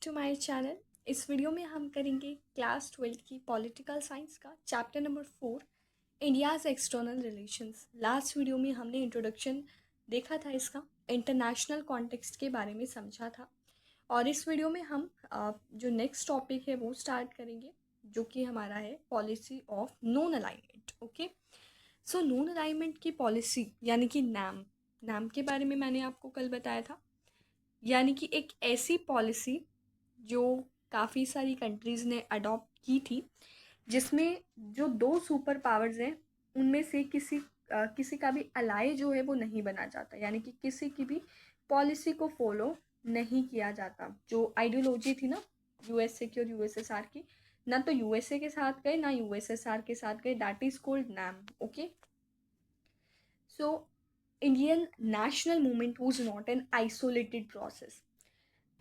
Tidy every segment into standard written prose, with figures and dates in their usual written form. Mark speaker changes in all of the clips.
Speaker 1: To my channel. इस video में हम करेंगे क्लास 12 की पॉलिटिकल साइंस का chapter number 4, India's external relations. Last video में हमने इंट्रोडक्शन देखा था, इसका इंटरनेशनल कॉन्टेक्स्ट के बारे में समझा था। और इस वीडियो में हम जो नेक्स्ट टॉपिक है वो स्टार्ट करेंगे, जो कि हमारा है policy of non alignment. Okay, so non alignment की पॉलिसी यानी कि नैम नैम के बारे में मैंने आपको कल बताया था। यानी कि एक ऐसी पॉलिसी जो काफ़ी सारी कंट्रीज़ ने अडॉप्ट की थी, जिसमें जो दो सुपर पावर्स हैं उनमें से किसी का भी अलाय जो है वो नहीं बना जाता, यानी कि किसी की भी पॉलिसी को फॉलो नहीं किया जाता। जो आइडियोलॉजी थी ना यूएसए की और यूएसएसआर की, ना तो यूएसए के साथ गए ना यूएसएसआर के साथ गए, that is called NAM. Okay, so Indian national movement was not an isolated process.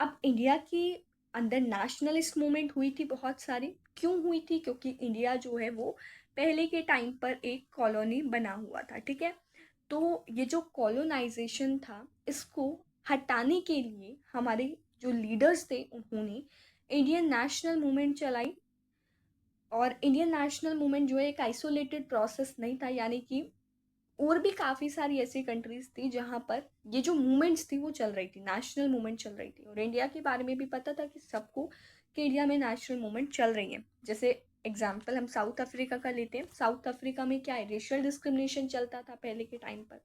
Speaker 1: अब इंडिया की अंदर नेशनलिस्ट मूवमेंट हुई थी बहुत सारी। क्यों हुई थी? क्योंकि इंडिया जो है वो पहले के टाइम पर एक कॉलोनी बना हुआ था, ठीक है। तो ये जो कॉलोनाइजेशन था, इसको हटाने के लिए हमारे जो लीडर्स थे उन्होंने इंडियन नेशनल मूवमेंट चलाई। और इंडियन नेशनल मूवमेंट जो है एक आइसोलेटेड प्रोसेस नहीं था, यानी कि और भी काफ़ी सारी ऐसी कंट्रीज थी जहाँ पर ये जो मूवमेंट्स थी वो चल रही थी, नेशनल मूवमेंट चल रही थी। और इंडिया के बारे में भी पता था कि सबको कि इंडिया में नेशनल मूवमेंट चल रही है। जैसे एग्जाम्पल हम साउथ अफ्रीका का लेते हैं। साउथ अफ्रीका में क्या है, रेशियल डिस्क्रिमिनेशन चलता था पहले के टाइम पर।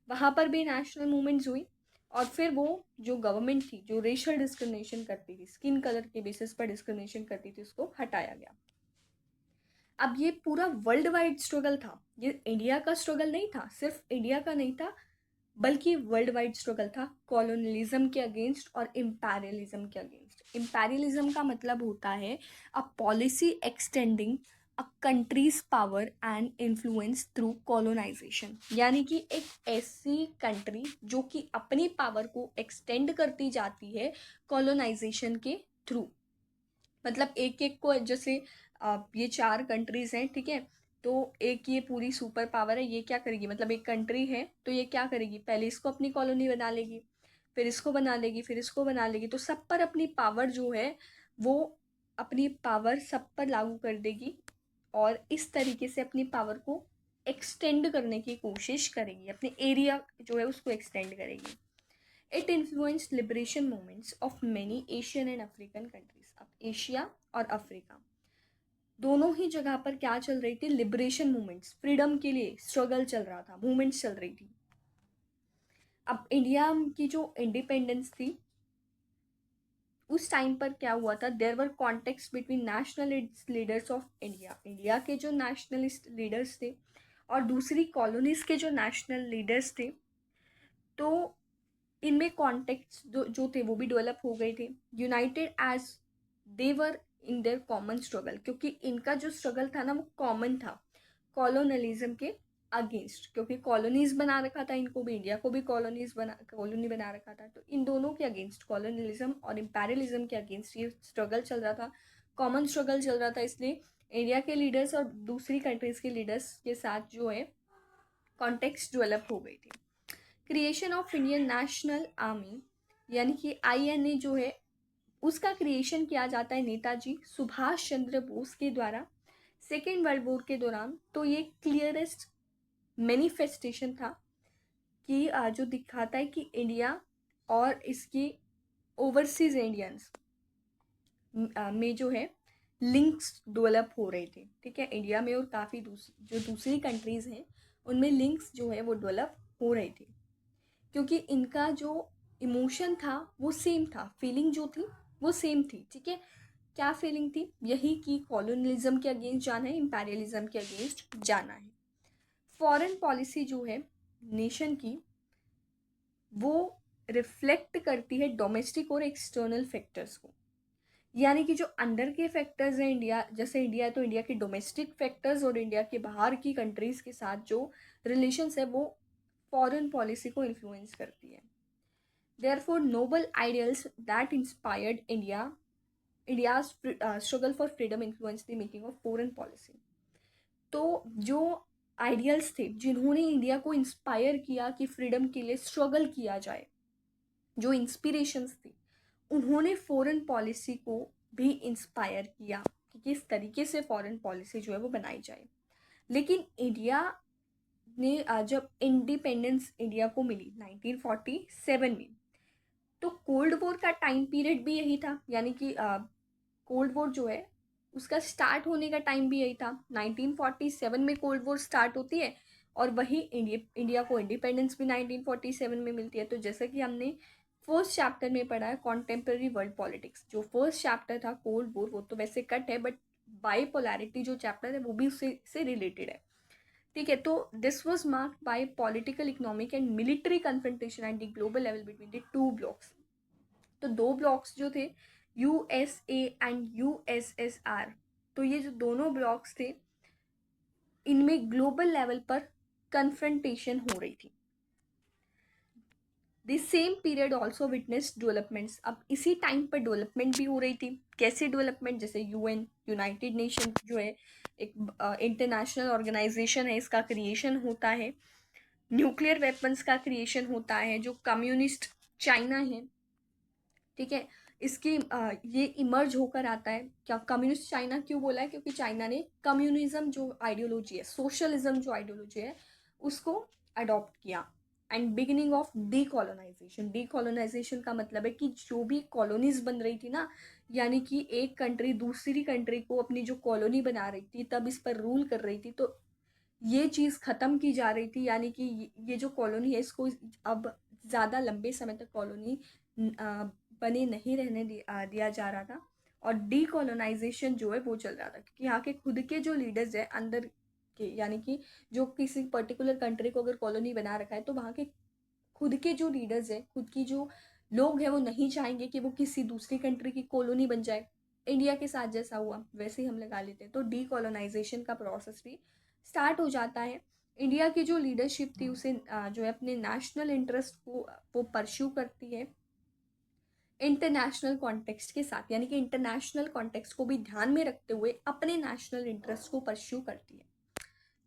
Speaker 1: वहाँ पर भी नेशनल मूवमेंट्स हुई, और फिर वो जो गवर्नमेंट थी जो रेशियल डिस्क्रिमिनेशन करती थी, स्किन कलर के बेसिस पर डिस्क्रिमिनेशन करती थी, उसको हटाया गया। अब ये पूरा वर्ल्ड वाइड स्ट्रगल था, ये इंडिया का स्ट्रगल नहीं था, सिर्फ इंडिया का नहीं था, बल्कि वर्ल्ड वाइड स्ट्रगल था कॉलोनियलिज्म के अगेंस्ट और इम्पेरियलिज्म के अगेंस्ट। इम्पेरियलिज्म का मतलब होता है a policy extending a country's power and influence through colonisation. यानी कि एक ऐसी कंट्री जो कि अपनी पावर को एक्सटेंड करती जाती है कॉलोनाइजेशन के थ्रू। मतलब एक एक को, जैसे ये चार कंट्रीज हैं, ठीक है। तो एक ये पूरी सुपर पावर है, ये क्या करेगी, मतलब एक कंट्री है तो ये क्या करेगी, पहले इसको अपनी कॉलोनी बना लेगी, फिर इसको बना लेगी, फिर इसको बना लेगी। तो सब पर अपनी पावर जो है वो अपनी पावर सब पर लागू कर देगी, और इस तरीके से अपनी पावर को एक्सटेंड करने की कोशिश करेगी, अपने एरिया जो है उसको एक्सटेंड करेगी। It influenced liberation movements of many Asian and African countries. अब एशिया और अफ्रीका दोनों ही जगह पर क्या चल रही थी, लिबरेशन मूवमेंट्स, फ्रीडम के लिए स्ट्रगल चल रहा था, मूवमेंट्स चल रही थी। अब इंडिया की जो इंडिपेंडेंस थी उस टाइम पर क्या हुआ था, there were context between nationalist leaders of India, India के जो नेशनलिस्ट लीडर्स थे और दूसरी कॉलोनीज के जो नेशनल लीडर्स थे। तो इनमें कॉन्टेक्ट्स जो थे वो भी डेवलप हो गए थे, united as they were in their common struggle, क्योंकि इनका जो स्ट्रगल था ना वो कॉमन था कॉलोनलिज्म के अगेंस्ट। क्योंकि कॉलोनीज बना रखा था इनको भी, इंडिया को भी कॉलोनी बना रखा था। तो इन दोनों के अगेंस्ट, कॉलोनलिज्म और इम्पेरियलिज्म के अगेंस्ट ये स्ट्रगल चल रहा था, कॉमन स्ट्रगल चल रहा था। इसलिए इंडिया के लीडर्स और दूसरी कंट्रीज के लीडर्स के साथ जो है कॉन्टेक्स्ट डेवलप हो गई थी। Creation of Indian national army यानी कि आईएनए जो है उसका क्रिएशन किया जाता है नेताजी सुभाष चंद्र बोस के द्वारा सेकेंड वर्ल्ड वॉर के दौरान। तो ये क्लियरेस्ट मैनिफेस्टेशन था कि जो दिखाता है कि इंडिया और इसकी ओवरसीज इंडियंस में जो है लिंक्स डेवलप हो रहे थे, ठीक है। इंडिया में और काफ़ी जो दूसरी कंट्रीज़ हैं उनमें लिंक्स जो है वो डेवलप हो रहे थे, क्योंकि इनका जो इमोशन था वो सेम था, फीलिंग जो थी वो सेम थी, ठीक है। क्या फीलिंग थी? यही कि कॉलोनियलिज्म के अगेंस्ट जाना है, इम्पेरियलिज्म के अगेंस्ट जाना है। फॉरेन पॉलिसी जो है नेशन की वो रिफ्लेक्ट करती है डोमेस्टिक और एक्सटर्नल फैक्टर्स को। यानी कि जो अंदर के फैक्टर्स हैं, इंडिया जैसे इंडिया है तो इंडिया के डोमेस्टिक फैक्टर्स और इंडिया के बाहर की कंट्रीज़ के साथ जो रिलेशंस है वो फॉरेन पॉलिसी को इन्फ्लुएंस करती है। Therefore, noble ideals that inspired India's struggle for freedom influenced the making of foreign policy. तो जो आइडियल्स थे जिन्होंने इंडिया को इंस्पायर किया कि फ्रीडम के लिए स्ट्रगल किया जाए, जो इंस्पिरेशंस थी, उन्होंने फॉरेन पॉलिसी को भी इंस्पायर किया कि किस तरीके से फॉरेन पॉलिसी जो है वो बनाई जाए। लेकिन इंडिया ने जब इंडिपेंडेंस इंडिया को मिली 1947 में, तो कोल्ड वॉर का टाइम पीरियड भी यही था, यानी कि कोल्ड वॉर जो है उसका स्टार्ट होने का टाइम भी यही था। 1947 में कोल्ड वॉर स्टार्ट होती है और वही इंडिया को इंडिपेंडेंस भी 1947 में मिलती है। तो जैसे कि हमने फर्स्ट चैप्टर में पढ़ा है कॉन्टेम्प्रेरी वर्ल्ड पॉलिटिक्स, जो फर्स्ट चैप्टर था कोल्ड वॉर, वो तो वैसे कट है बट बाईपोलैरिटी जो चैप्टर है वो भी उससे से रिलेटेड है। ठीक है, तो this was marked by political, economic and military confrontation at the global level between the two blocks. तो दो ब्लॉक्स जो थे, यूएसए एंड यूएसएसआर, तो ये जो दोनों ब्लॉक्स थे इनमें ग्लोबल लेवल पर कन्फ्रंटेशन हो रही थी। The same period also witness developments, अब इसी टाइम पर डेवलपमेंट भी हो रही थी। कैसे डेवलपमेंट? जैसे यूएन, यूनाइटेड नेशन जो है एक इंटरनेशनल ऑर्गेनाइजेशन है, इसका क्रिएशन होता है। न्यूक्लियर वेपन्स का क्रिएशन होता है। जो कम्युनिस्ट चाइना है, ठीक है, इसकी ये इमर्ज होकर आता है। क्या कम्युनिस्ट चाइना क्यों बोला है? क्योंकि चाइना ने कम्युनिज्म जो आइडियोलॉजी है, सोशलिज्म जो आइडियोलॉजी है, उसको अडॉप्ट किया। And beginning of decolonisation, decolonisation का मतलब है कि जो भी कॉलोनीज बन रही थी ना, यानी कि एक कंट्री दूसरी कंट्री को अपनी जो कॉलोनी बना रही थी, तब इस पर रूल कर रही थी, तो ये चीज़ ख़त्म की जा रही थी। यानी कि ये जो कॉलोनी है इसको अब ज़्यादा लंबे समय तक कॉलोनी बने नहीं रहने दिया जा रहा था। और डीकोलोनाइजेशन जो है वो चल रहा था, क्योंकि यहाँ के खुद के जो लीडर्स है अंदर के, यानी कि जो किसी पर्टिकुलर कंट्री को अगर कॉलोनी बना रखा है, तो वहाँ के खुद के जो लीडर्स है, खुद की जो लोग हैं, वो नहीं चाहेंगे कि वो किसी दूसरी कंट्री की कॉलोनी बन जाए। इंडिया के साथ जैसा हुआ वैसे ही हम लगा लेते हैं। तो डीकोलोनाइजेशन का प्रोसेस भी स्टार्ट हो जाता है। इंडिया की जो लीडरशिप थी उसे जो है अपने नेशनल इंटरेस्ट को वो परस्यू करती है इंटरनेशनल कॉन्टेक्स्ट के साथ, यानी कि इंटरनेशनल कॉन्टेक्स्ट को भी ध्यान में रखते हुए अपने नेशनल इंटरेस्ट को परस्यू करती है।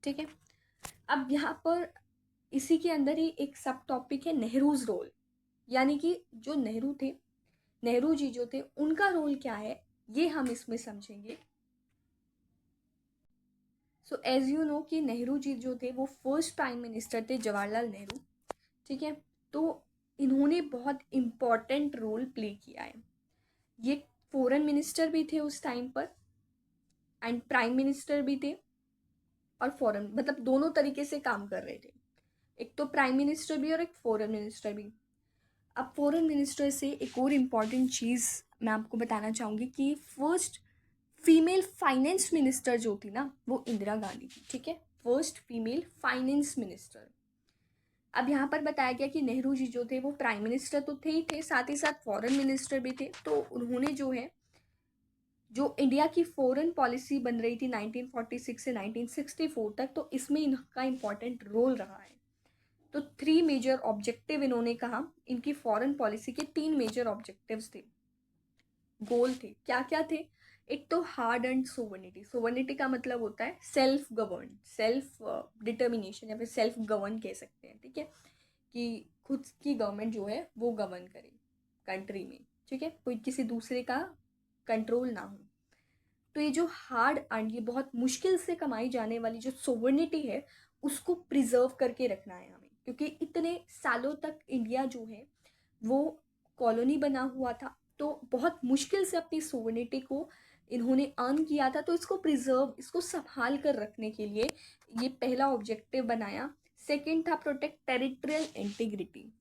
Speaker 1: ठीक है, अब यहाँ पर इसी के अंदर ही एक सब टॉपिक है नेहरूज रोल, यानी कि जो नेहरू थे, नेहरू जी जो थे, उनका रोल क्या है ये हम इसमें समझेंगे। सो एज यू नो कि नेहरू जी जो थे वो फर्स्ट प्राइम मिनिस्टर थे, जवाहरलाल नेहरू। ठीक है, तो इन्होंने बहुत इम्पॉर्टेंट रोल प्ले किया है। ये फॉरेन मिनिस्टर भी थे उस टाइम पर एंड प्राइम मिनिस्टर भी थे, और फॉरेन मतलब दोनों तरीके से काम कर रहे थे, एक तो प्राइम मिनिस्टर भी और एक फॉरेन मिनिस्टर भी। अब फॉरेन मिनिस्टर से एक और इम्पॉर्टेंट चीज़ मैं आपको बताना चाहूँगी कि फर्स्ट फीमेल फाइनेंस मिनिस्टर जो थी ना, वो इंदिरा गांधी थी। ठीक है, फर्स्ट फीमेल फाइनेंस मिनिस्टर। अब यहाँ पर बताया गया कि नेहरू जी जो थे वो प्राइम मिनिस्टर तो थे ही थे, साथ ही साथ फॉरेन मिनिस्टर भी थे। तो उन्होंने जो है जो इंडिया की फॉरेन पॉलिसी बन रही थी 1946 से 1964 तक, तो इसमें इनका इम्पॉर्टेंट रोल रहा है। तो 3 मेजर ऑब्जेक्टिव इन्होंने कहा, इनकी फॉरेन पॉलिसी के 3 मेजर ऑब्जेक्टिव्स थे, गोल थे। क्या क्या थे? एक तो हार्ड एंड सोवर्निटी। सोवर्निटी का मतलब होता है सेल्फ गवर्न, सेल्फ डिटर्मिनेशन, या फिर सेल्फ गवर्न कह सकते हैं। ठीक है, कि खुद की गवर्नमेंट जो है वो गवर्न करे कंट्री में। ठीक है, कोई किसी दूसरे का कंट्रोल ना हो। तो ये जो हार्ड एंड ये बहुत मुश्किल से कमाई जाने वाली जो सोवर्निटी है, उसको प्रिजर्व करके रखना है हमें, क्योंकि इतने सालों तक इंडिया जो है वो कॉलोनी बना हुआ था, तो बहुत मुश्किल से अपनी सोवर्निटी को इन्होंने अर्न किया था। तो इसको प्रिजर्व, इसको संभाल कर रखने के लिए ये पहला ऑब्जेक्टिव बनाया। सेकंड था प्रोटेक्ट टेरिटोरियल इंटीग्रिटी।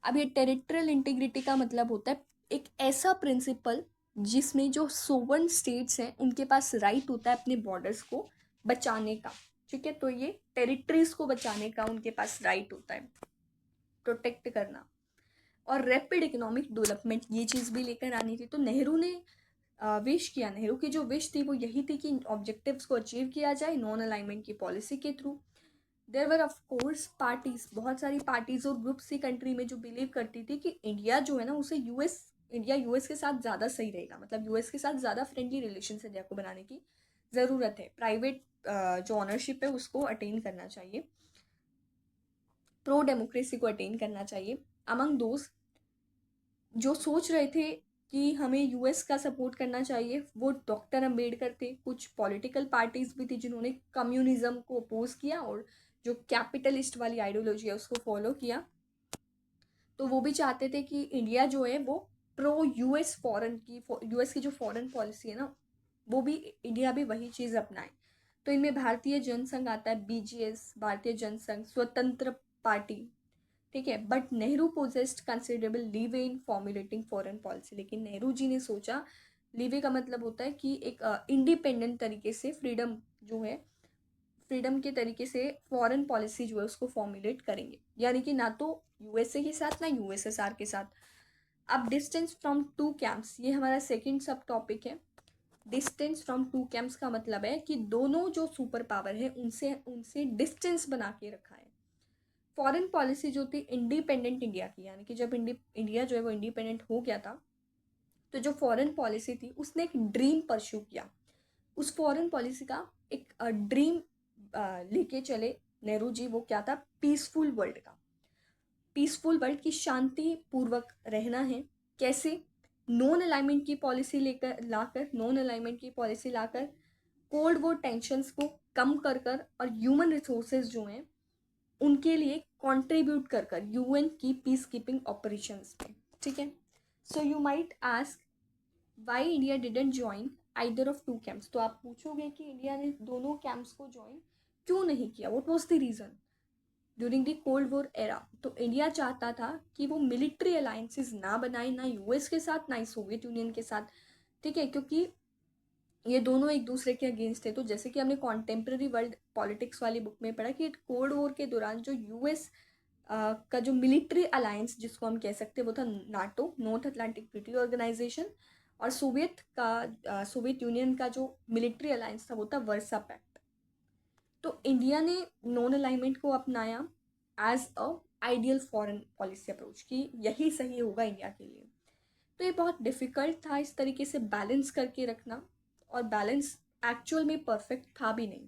Speaker 1: अब ये टेरिटोरियल इंटीग्रिटी का मतलब होता है एक ऐसा प्रिंसिपल जिसमें जो सोवर्न स्टेट्स हैं उनके पास राइट होता है अपने बॉर्डर्स को बचाने का। ठीक है, तो ये टेरिटरीज को बचाने का उनके पास राइट होता है, प्रोटेक्ट करना। और रैपिड इकोनॉमिक डेवलपमेंट, ये चीज़ भी लेकर आनी थी। तो नेहरू ने विश किया, नेहरू की जो विश थी वो यही थी कि ऑब्जेक्टिव्स को अचीव किया जाए नॉन अलाइनमेंट की पॉलिसी के through. There were of course parties, बहुत सारी पार्टीज और ग्रुप्स की कंट्री में जो बिलीव करती थी कि इंडिया जो है ना उसे इंडिया यूएस के साथ ज़्यादा सही रहेगा, मतलब यूएस के साथ ज़्यादा फ्रेंडली रिलेशन इंडिया को बनाने की ज़रूरत है। प्राइवेट जो ऑनरशिप है उसको अटेन करना चाहिए, प्रो डेमोक्रेसी को अटेन करना चाहिए। अमंग दोस्त जो सोच रहे थे कि हमें यूएस का सपोर्ट करना चाहिए, वो डॉक्टर अम्बेडकर थे। कुछ पॉलिटिकल पार्टीज भी थी जिन्होंने कम्युनिज्म को अपोज किया और जो कैपिटलिस्ट वाली आइडियोलॉजी है उसको फॉलो किया। तो वो भी चाहते थे कि इंडिया जो है वो प्रो यूएस फॉरेन की, यूएस की जो फॉरेन पॉलिसी है ना, वो भी इंडिया भी वही चीज़ अपनाए। तो इनमें भारतीय जनसंघ आता है, बीजीएस, भारतीय जनसंघ, स्वतंत्र पार्टी, ठीक है। But Nehru possessed considerable leeway in formulating foreign policy. लेकिन नेहरू जी ने सोचा, लीवे का मतलब होता है कि एक इंडिपेंडेंट तरीके से फ्रीडम जो है, फ्रीडम के तरीके से फॉरेन पॉलिसी जो है उसको फॉर्मुलेट करेंगे, यानी कि ना तो यूएसए के साथ ना यूएसएसआर के साथ। अब डिस्टेंस फ्रॉम टू कैंप्स, ये हमारा सेकंड सब टॉपिक है। डिस्टेंस फ्रॉम टू कैंप्स का मतलब है कि दोनों जो सुपर पावर है उनसे उनसे डिस्टेंस बना के रखा है। फॉरेन पॉलिसी जो थी इंडिपेंडेंट इंडिया की, यानी कि जब इंडिया जो है वो इंडिपेंडेंट हो गया था, तो जो फॉरेन पॉलिसी थी उसने एक ड्रीम परस्यू किया। उस फॉरेन पॉलिसी का एक ड्रीम लेके चले नेहरू जी। वो क्या था? पीसफुल वर्ल्ड का, पीसफुल वर्ल्ड की शांति पूर्वक रहना है। कैसे? नॉन अलाइनमेंट की पॉलिसी लेकर लाकर, नॉन अलाइनमेंट की पॉलिसी लाकर कोल्ड वॉर टेंशंस को कम कर कर और ह्यूमन रिसोर्सेज जो हैं उनके लिए कंट्रीब्यूट कर कर यूएन की पीस कीपिंग ऑपरेशंस में, ठीक है। So you might ask why India didn't join either of two camps. तो आप पूछोगे कि इंडिया ने दोनों कैंप्स को ज्वाइन क्यों नहीं किया, what was the reason during the cold war era. तो इंडिया चाहता था कि वो मिलिट्री अलायंसेस ना बनाए, ना यूएस के साथ ना ही सोवियत यूनियन के साथ, ठीक है, क्योंकि ये दोनों एक दूसरे के अगेंस्ट थे। तो जैसे कि हमने कॉन्टेम्प्रेरी वर्ल्ड पॉलिटिक्स वाली बुक में पढ़ा कि कोल्ड वॉर के दौरान जो यूएस का जो मिलिट्री अलायंस जिसको हम कह सकते हैं वो था NATO, North Atlantic Treaty Organization, और सोवियत यूनियन का जो मिलिट्री अलायंस था वो था वर्सा पैक्ट। तो इंडिया ने नॉन अलाइनमेंट को अपनाया as a ideal foreign policy approach कि यही सही होगा इंडिया के लिए। तो ये बहुत डिफ़िकल्ट था इस तरीके से बैलेंस करके रखना, और बैलेंस एक्चुअल में परफेक्ट था भी नहीं।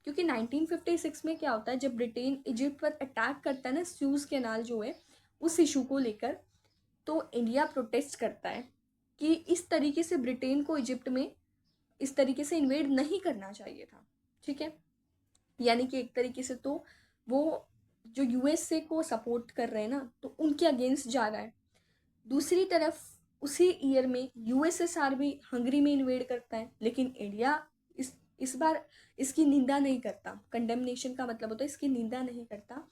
Speaker 1: क्योंकि 1956 में क्या होता है, जब ब्रिटेन इजिप्ट पर अटैक करता है ना, स्यूज़ कैनाल जो है उस इशू को लेकर, तो इंडिया प्रोटेस्ट करता है कि इस तरीके से ब्रिटेन को इजिप्ट में इस तरीके से इन्वेड नहीं करना चाहिए था, ठीक है। यानी कि एक तरीके से तो वो जो यूएसए को सपोर्ट कर रहे हैं ना, तो उनके अगेंस्ट जा रहा है। दूसरी तरफ उसी ईयर में यूएसएसआर भी हंगरी में इन्वेड करता है, लेकिन इंडिया इस बार इसकी निंदा नहीं करता। कंडेमनेशन का मतलब होता है इसकी निंदा नहीं करता,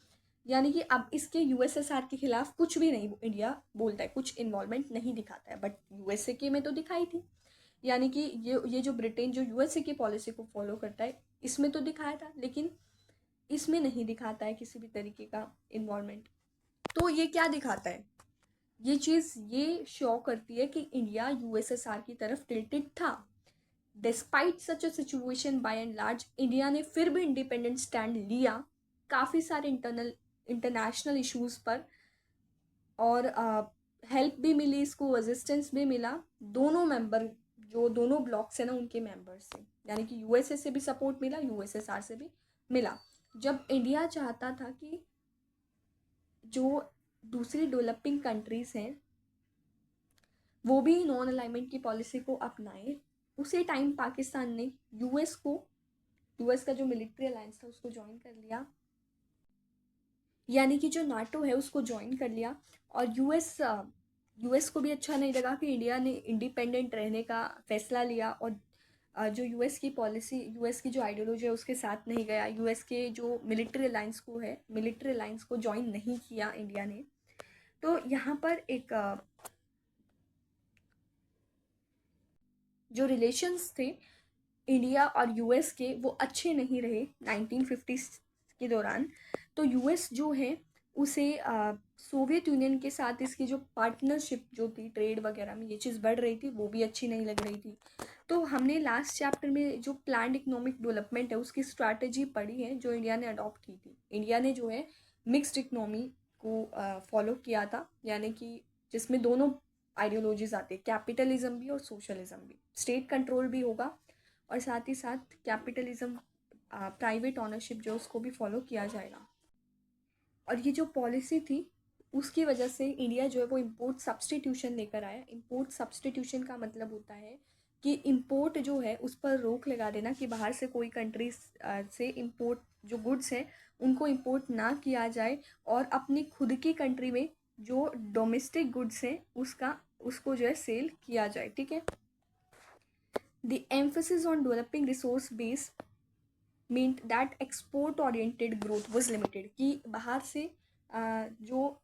Speaker 1: यानी कि अब इसके यूएसएसआर के खिलाफ कुछ भी नहीं इंडिया बोलता है, कुछ इन्वॉल्वमेंट नहीं दिखाता है। बट यूएसए के में तो दिखाई थी, यानी कि ये जो ब्रिटेन जो यूएसए की पॉलिसी को फॉलो करता है इसमें तो दिखाया था, लेकिन इसमें नहीं दिखाता है किसी भी तरीके का इन्वॉल्वमेंट। तो ये क्या दिखाता है? ये चीज़ ये शो करती है कि इंडिया यूएसएसआर की तरफ टिल्टेड था। Despite such a situation, by and large India ने फिर भी इंडिपेंडेंट स्टैंड लिया काफ़ी सारे इंटरनेशनल इश्यूज़ पर, और हेल्प भी मिली इसको, रेजिस्टेंस भी मिला दोनों मेंबर, जो दोनों ब्लॉक्स हैं ना उनके मेंबर्स से, यानी कि यूएसए से भी सपोर्ट मिला, यूएसएसआर से भी मिला। जब इंडिया चाहता था कि जो दूसरी डेवलपिंग कंट्रीज़ हैं वो भी नॉन अलाइनमेंट की पॉलिसी को अपनाए, उसी टाइम पाकिस्तान ने यूएस का जो मिलिट्री अलायंस था उसको ज्वाइन कर लिया, यानी कि जो नाटो है उसको ज्वाइन कर लिया। और यूएस को भी अच्छा नहीं लगा कि इंडिया ने इंडिपेंडेंट रहने का फैसला लिया, और जो यूएस की जो आइडियोलॉजी है उसके साथ नहीं गया, यूएस के जो मिलिट्री अलायंस को ज्वाइन नहीं किया इंडिया ने। तो यहाँ पर एक जो रिलेशंस थे इंडिया और यूएस के वो अच्छे नहीं रहे 1950s के दौरान। तो यूएस जो है उसे सोवियत यूनियन के साथ इसकी जो पार्टनरशिप जो थी ट्रेड वगैरह में, ये चीज़ बढ़ रही थी, वो भी अच्छी नहीं लग रही थी। तो हमने लास्ट चैप्टर में जो प्लान्ड इकोनॉमिक डेवलपमेंट है उसकी स्ट्रैटेजी पढ़ी है जो इंडिया ने अडॉप्ट की थी। इंडिया ने जो है मिक्स्ड इकोनॉमी को फॉलो किया था, यानी कि जिसमें दोनों आइडियोलॉजीज आती है, कैपिटलिज्म भी और सोशलिज्म भी। स्टेट कंट्रोल भी होगा और साथ ही साथ कैपिटलिज्म, प्राइवेट ऑनरशिप जो उसको भी फॉलो किया जाएगा। और ये जो पॉलिसी थी उसकी वजह से इंडिया जो है वो इम्पोर्ट सब्स्टिट्यूशन लेकर आया। इम्पोर्ट सब्स्टिट्यूशन का मतलब होता है कि इम्पोर्ट जो है उस पर रोक लगा देना, कि बाहर से कोई कंट्री से इम्पोर्ट जो गुड्स हैं उनको इम्पोर्ट ना किया जाए, और अपनी खुद की कंट्री में जो डोमेस्टिक गुड्स हैं उसको जो है सेल किया जाए। ठीक है। The emphasis on developing resource base meant that export oriented growth was limited, कि बाहर से जो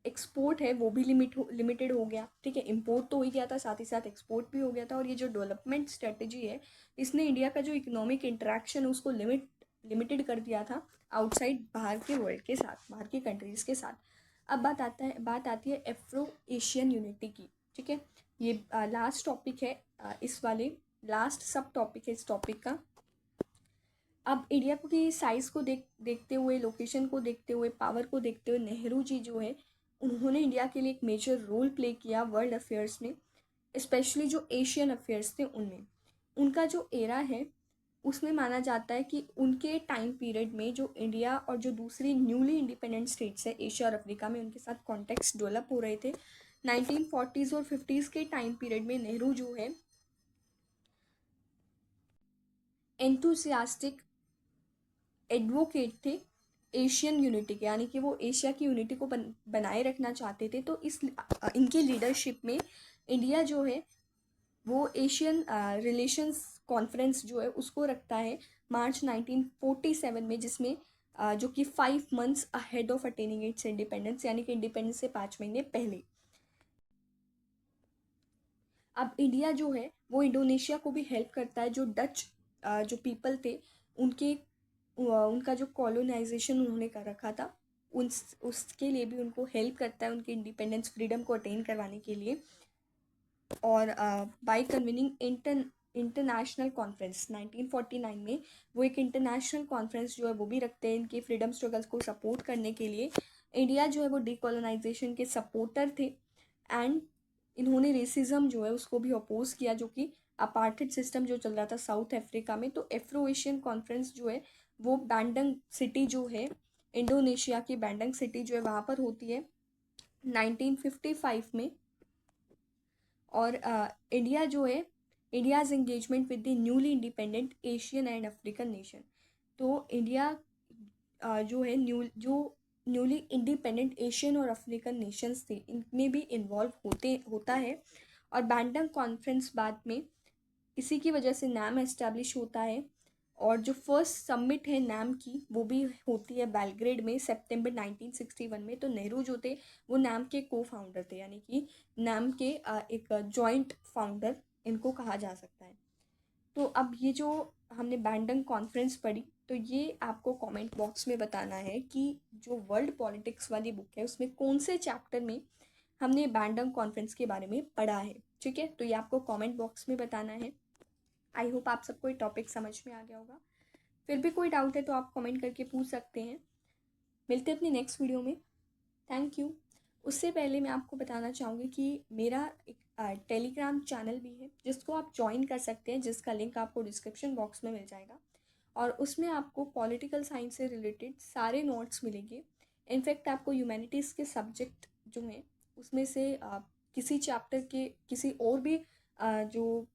Speaker 1: एक्सपोर्ट है वो भी लिमिटेड हो गया। ठीक है, इंपोर्ट तो हो ही गया था, साथ ही साथ एक्सपोर्ट भी हो गया था। और ये जो डेवलपमेंट स्ट्रेटजी है इसने इंडिया का जो इकोनॉमिक इंटरेक्शन है उसको लिमिटेड कर दिया था आउटसाइड, बाहर के वर्ल्ड के साथ, बाहर की कंट्रीज़ के साथ। अब बात आती है एफ्रो एशियन यूनिटी की। ठीक है, ये लास्ट टॉपिक है, इस वाले लास्ट सब टॉपिक है इस टॉपिक का। अब इंडिया की साइज़ को देखते हुए, लोकेशन को देखते हुए, पावर को देखते हुए, नेहरू जी जो है उन्होंने इंडिया के लिए एक मेजर रोल प्ले किया वर्ल्ड अफेयर्स में, स्पेशली जो एशियन अफेयर्स थे उनमें। उनका जो एरा है उसमें माना जाता है कि उनके टाइम पीरियड में जो इंडिया और जो दूसरी न्यूली इंडिपेंडेंट स्टेट्स है एशिया और अफ्रीका में, उनके साथ कॉन्टेक्ट्स डेवलप हो रहे थे। 1940s और 50s के टाइम पीरियड में नेहरू जो है एंथुसियास्टिक एडवोकेट थे एशियन यूनिटी के, यानी कि वो एशिया की यूनिटी को बनाए रखना चाहते थे। तो इनकी लीडरशिप में इंडिया जो है वो एशियन रिलेशंस कॉन्फ्रेंस जो है उसको रखता है मार्च 1947 में, जिसमें जो कि 5 months ahead of attaining it's independence, यानी कि इंडिपेंडेंस से 5 महीने पहले। अब इंडिया जो है वो इंडोनेशिया को भी हेल्प करता है। जो डच जो पीपल थे उनके उनका जो कॉलोनाइजेशन उन्होंने कर रखा था उसके लिए भी उनको हेल्प करता है, उनके इंडिपेंडेंस फ्रीडम को अटेन करवाने के लिए। और बाय कन्वीनिंग इंटरनेशनल कॉन्फ्रेंस 1949 में वो एक इंटरनेशनल कॉन्फ्रेंस जो है वो भी रखते हैं इनके फ्रीडम स्ट्रगल्स को सपोर्ट करने के लिए। इंडिया जो है वो डीकोलोनाइजेशन के सपोर्टर थे, एंड इन्होंने रेसिज्म जो है उसको भी अपोज किया, जो कि अपार्टेड सिस्टम जो चल रहा था साउथ अफ्रीका में। तो एफ्रो एशियन कॉन्फ्रेंस जो है वो बैंडंग सिटी जो है, इंडोनेशिया की बैंडंग सिटी जो है वहाँ पर होती है 1955 में। और इंडिया जो है India's engagement with the newly independent Asian and African nation. तो इंडिया जो है न्यूली इंडिपेंडेंट एशियन और अफ्रीकन नेशंस थे इनमें भी इन्वॉल्व होता है। और बैंडंग कॉन्फ्रेंस बाद में इसी की वजह से नाम एस्टैब्लिश होता है। और जो फर्स्ट समिट है नाम की वो भी होती है बेलग्रेड में सितंबर 1961 में। तो नेहरू जो थे वो नाम के को फाउंडर थे, यानी कि नाम के एक जॉइंट फाउंडर इनको कहा जा सकता है। तो अब ये जो हमने बैंडंग कॉन्फ्रेंस पढ़ी, तो ये आपको कमेंट बॉक्स में बताना है कि जो वर्ल्ड पॉलिटिक्स वाली बुक है उसमें कौन से चैप्टर में हमने बैंडंग कॉन्फ्रेंस के बारे में पढ़ा है। ठीक है, तो ये आपको कमेंट बॉक्स में बताना है। आई होप आप सबको ये टॉपिक समझ में आ गया होगा। फिर भी कोई डाउट है तो आप कमेंट करके पूछ सकते हैं। मिलते हैं अपनी नेक्स्ट वीडियो में। Thank you. उससे पहले मैं आपको बताना चाहूँगी कि मेरा एक टेलीग्राम चैनल भी है जिसको आप ज्वाइन कर सकते हैं, जिसका लिंक आपको डिस्क्रिप्शन बॉक्स में मिल जाएगा। और उसमें आपको पॉलिटिकल साइंस से रिलेटेड सारे नोट्स मिलेंगे। इनफैक्ट आपको ह्यूमैनिटीज़ के सब्जेक्ट जो हैं उसमें से किसी चैप्टर के किसी और भी जो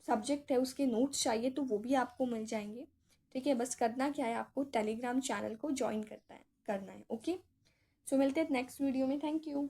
Speaker 1: सब्जेक्ट है उसके नोट्स चाहिए तो वो भी आपको मिल जाएंगे। ठीक है, बस करना क्या है, आपको टेलीग्राम चैनल को ज्वाइन करना है। ओके, सो मिलते हैं नेक्स्ट वीडियो में। Thank you.